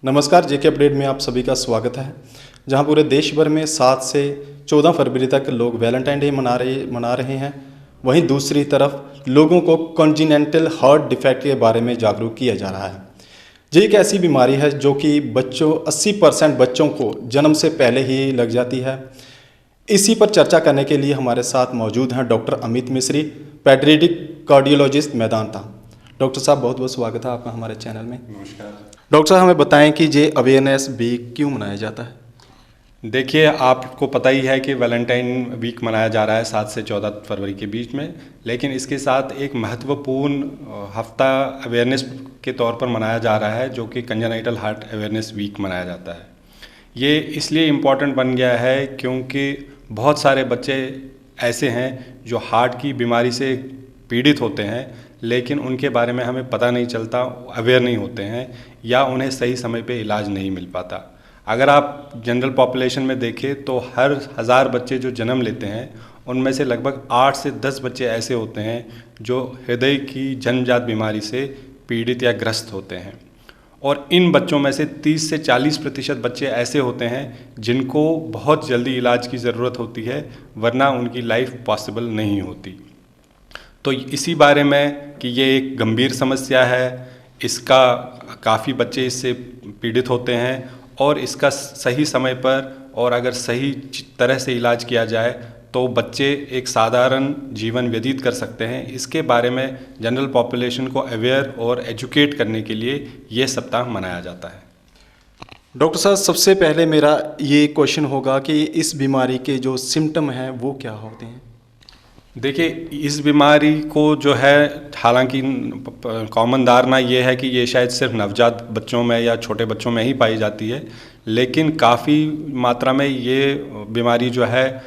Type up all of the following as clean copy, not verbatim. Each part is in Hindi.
नमस्कार, जेके अपडेट में आप सभी का स्वागत है। जहां पूरे देश भर में 7 से 14 फरवरी तक लोग वैलेंटाइन डे मना रहे हैं, वहीं दूसरी तरफ लोगों को कॉन्जिनेंटल हार्ट डिफेक्ट के बारे में जागरूक किया जा रहा है। ये एक ऐसी बीमारी है जो कि 80% बच्चों को जन्म से पहले ही लग जाती है। इसी पर चर्चा करने के लिए हमारे साथ मौजूद हैं डॉक्टर अमित मिश्री, पेडियाट्रिक कार्डियोलॉजिस्ट मेदांता। डॉक्टर साहब, बहुत बहुत स्वागत है आपका हमारे चैनल में। नमस्कार। डॉक्टर साहब, हमें बताएं कि ये अवेयरनेस वीक क्यों मनाया जाता है? देखिए, आपको पता ही है कि वैलेंटाइन वीक मनाया जा रहा है 7 से 14 फरवरी के बीच में, लेकिन इसके साथ एक महत्वपूर्ण हफ्ता अवेयरनेस के तौर पर मनाया जा रहा है जो कि कंजेनाइटल हार्ट अवेयरनेस वीक मनाया जाता है। ये इसलिए इम्पॉर्टेंट बन गया है क्योंकि बहुत सारे बच्चे ऐसे हैं जो हार्ट की बीमारी से पीड़ित होते हैं, लेकिन उनके बारे में हमें पता नहीं चलता, अवेयर नहीं होते हैं या उन्हें सही समय पे इलाज नहीं मिल पाता। अगर आप जनरल पॉपुलेशन में देखें तो हर 1000 बच्चे जो जन्म लेते हैं उनमें से लगभग 8 से 10 बच्चे ऐसे होते हैं जो हृदय की जन्मजात बीमारी से पीड़ित या ग्रस्त होते हैं, और इन बच्चों में से 30 से 40% बच्चे ऐसे होते हैं जिनको बहुत जल्दी इलाज की ज़रूरत होती है, वरना उनकी लाइफ पॉसिबल नहीं होती। तो इसी बारे में कि ये एक गंभीर समस्या है, इसका काफ़ी बच्चे इससे पीड़ित होते हैं, और इसका सही समय पर और अगर सही तरह से इलाज किया जाए तो बच्चे एक साधारण जीवन व्यतीत कर सकते हैं। इसके बारे में जनरल पॉपुलेशन को अवेयर और एजुकेट करने के लिए ये सप्ताह मनाया जाता है। डॉक्टर साहब, सबसे पहले मेरा ये क्वेश्चन होगा कि इस बीमारी के जो सिम्टम हैं वो क्या होते हैं? देखिए, इस बीमारी को जो है, हालांकि कॉमन धारणा ये है कि ये शायद सिर्फ नवजात बच्चों में या छोटे बच्चों में ही पाई जाती है, लेकिन काफ़ी मात्रा में ये बीमारी जो है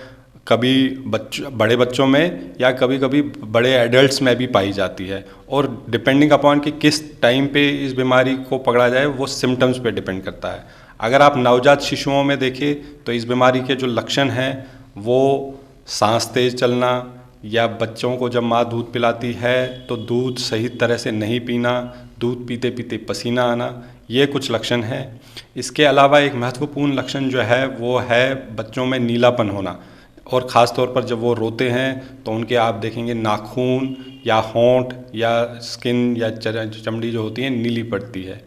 कभी बड़े बच्चों में या कभी कभी बड़े एडल्ट्स में भी पाई जाती है, और डिपेंडिंग अपॉन कि किस टाइम पे इस बीमारी को पकड़ा जाए वो सिम्टम्स पे डिपेंड करता है। अगर आप नवजात शिशुओं में देखें तो इस बीमारी के जो लक्षण हैं वो सांस तेज चलना, या बच्चों को जब माँ दूध पिलाती है तो दूध सही तरह से नहीं पीना, दूध पीते पीते पसीना आना, ये कुछ लक्षण हैं। इसके अलावा एक महत्वपूर्ण लक्षण जो है वो है बच्चों में नीलापन होना, और ख़ास तौर पर जब वो रोते हैं तो उनके आप देखेंगे नाखून या होंठ या स्किन या चमड़ी जो होती है नीली पड़ती है।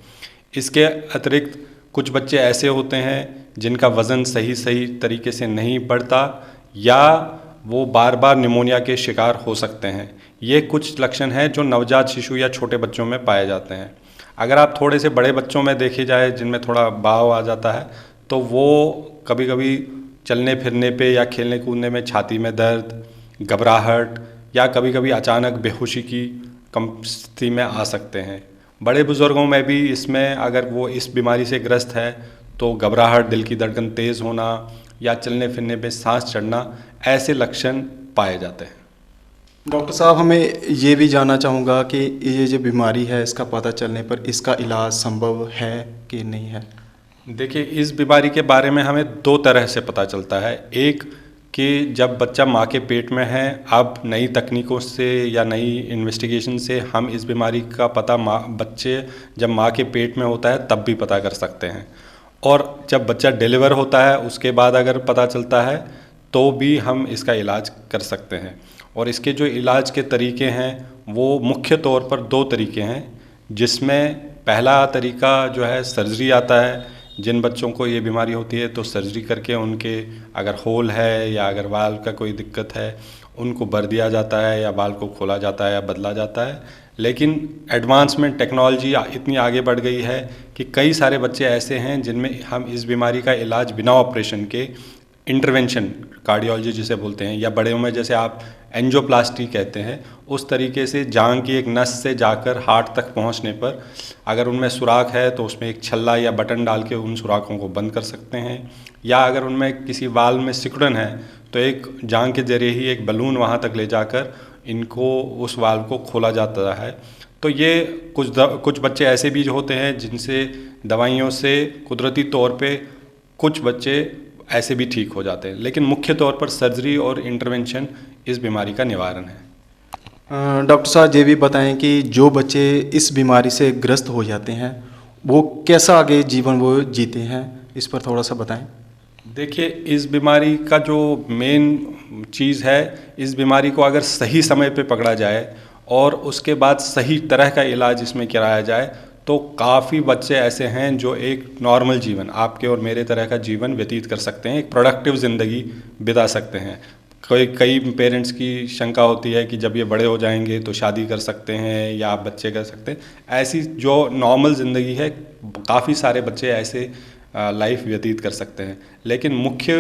इसके अतिरिक्त कुछ बच्चे ऐसे होते हैं जिनका वज़न सही तरीके से नहीं बढ़ता, या वो बार बार निमोनिया के शिकार हो सकते हैं। ये कुछ लक्षण हैं जो नवजात शिशु या छोटे बच्चों में पाए जाते हैं। अगर आप थोड़े से बड़े बच्चों में देखे जाए जिनमें थोड़ा भाव आ जाता है तो वो कभी कभी चलने फिरने पे या खेलने कूदने में छाती में दर्द, घबराहट या कभी कभी अचानक बेहोशी की स्थिति में आ सकते हैं। बड़े बुज़ुर्गों में भी इसमें अगर वो इस बीमारी से ग्रस्त है तो घबराहट, दिल की धड़कन तेज़ होना या चलने फिरने पे सांस चढ़ना, ऐसे लक्षण पाए जाते हैं। डॉक्टर साहब, हमें ये भी जानना चाहूँगा कि ये जो बीमारी है इसका पता चलने पर इसका इलाज संभव है कि नहीं है? देखिए, इस बीमारी के बारे में हमें 2 तरह से पता चलता है। एक कि जब बच्चा माँ के पेट में है, अब नई तकनीकों से या नई इन्वेस्टिगेशन से हम इस बीमारी का पता बच्चे जब माँ के पेट में होता है तब भी पता कर सकते हैं, और जब बच्चा डिलीवर होता है उसके बाद अगर पता चलता है तो भी हम इसका इलाज कर सकते हैं। और इसके जो इलाज के तरीके हैं वो मुख्य तौर पर 2 तरीके हैं, जिसमें पहला तरीका जो है सर्जरी आता है। जिन बच्चों को ये बीमारी होती है तो सर्जरी करके उनके अगर होल है या अगर वाल्व का कोई दिक्कत है उनको भर दिया जाता है, या वाल्व को खोला जाता है या बदला जाता है। लेकिन एडवांसमेंट टेक्नोलॉजी इतनी आगे बढ़ गई है कि कई सारे बच्चे ऐसे हैं जिनमें हम इस बीमारी का इलाज बिना ऑपरेशन के, इंटरवेंशन कार्डियोलॉजी जिसे बोलते हैं, या बड़े में जैसे आप एंजियोप्लास्टी कहते हैं, उस तरीके से जान की एक नस से जाकर हार्ट तक पहुंचने पर अगर उनमें सुराख है तो उसमें एक छल्ला या बटन डाल के उन सुराखों को बंद कर सकते हैं, या अगर उनमें किसी वाल्व में सिकुड़न है तो एक जान के जरिए ही एक बलून वहां तक ले जाकर इनको उस वाल्व को खोला जाता है। तो ये कुछ बच्चे ऐसे भी होते हैं जिनसे दवाइयों से कुदरती तौर पे कुछ बच्चे ऐसे भी ठीक हो जाते हैं, लेकिन मुख्य तौर पर सर्जरी और इंटरवेंशन इस बीमारी का निवारण है। डॉक्टर साहब, ये भी बताएं कि जो बच्चे इस बीमारी से ग्रस्त हो जाते हैं वो कैसा आगे जीवन वो जीते हैं, इस पर थोड़ा सा बताएं। देखिए, इस बीमारी का जो मेन चीज़ है, इस बीमारी को अगर सही समय पे पकड़ा जाए और उसके बाद सही तरह का इलाज इसमें कराया जाए तो काफ़ी बच्चे ऐसे हैं जो एक नॉर्मल जीवन, आपके और मेरे तरह का जीवन व्यतीत कर सकते हैं, एक प्रोडक्टिव ज़िंदगी बिता सकते हैं। कई पेरेंट्स की शंका होती है कि जब ये बड़े हो जाएंगे तो शादी कर सकते हैं या आप बच्चे कर सकते हैं। ऐसी जो नॉर्मल ज़िंदगी है, काफ़ी सारे बच्चे ऐसे लाइफ व्यतीत कर सकते हैं। लेकिन मुख्य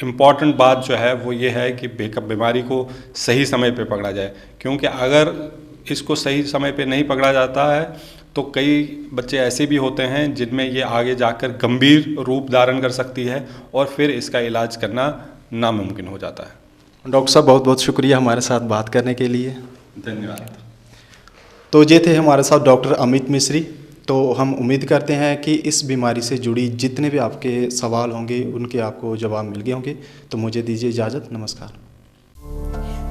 इम्पॉर्टेंट बात जो है वो ये है कि बीमारी को सही समय पे पकड़ा जाए, क्योंकि अगर इसको सही समय पे नहीं पकड़ा जाता है तो कई बच्चे ऐसे भी होते हैं जिनमें ये आगे जाकर गंभीर रूप धारण कर सकती है और फिर इसका इलाज करना नामुमकिन हो जाता है। डॉक्टर साहब, बहुत बहुत शुक्रिया हमारे साथ बात करने के लिए। धन्यवाद। तो ये थे हमारे साथ डॉक्टर अमित मिश्री। तो हम उम्मीद करते हैं कि इस बीमारी से जुड़ी जितने भी आपके सवाल होंगे उनके आपको जवाब मिल गए होंगे। तो मुझे दीजिए इजाज़त, नमस्कार।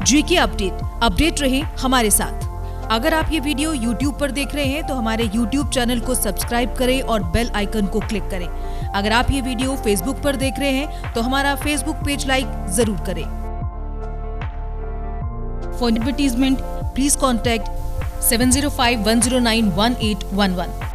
जीके अपडेट रहे हमारे साथ। अगर आप ये वीडियो YouTube पर देख रहे हैं तो हमारे YouTube चैनल को सब्सक्राइब करें और बेल आइकन को क्लिक करें। अगर आप ये वीडियो Facebook पर देख रहे हैं तो हमारा Facebook पेज लाइक जरूर करें। For advertisement please contact 7051091811।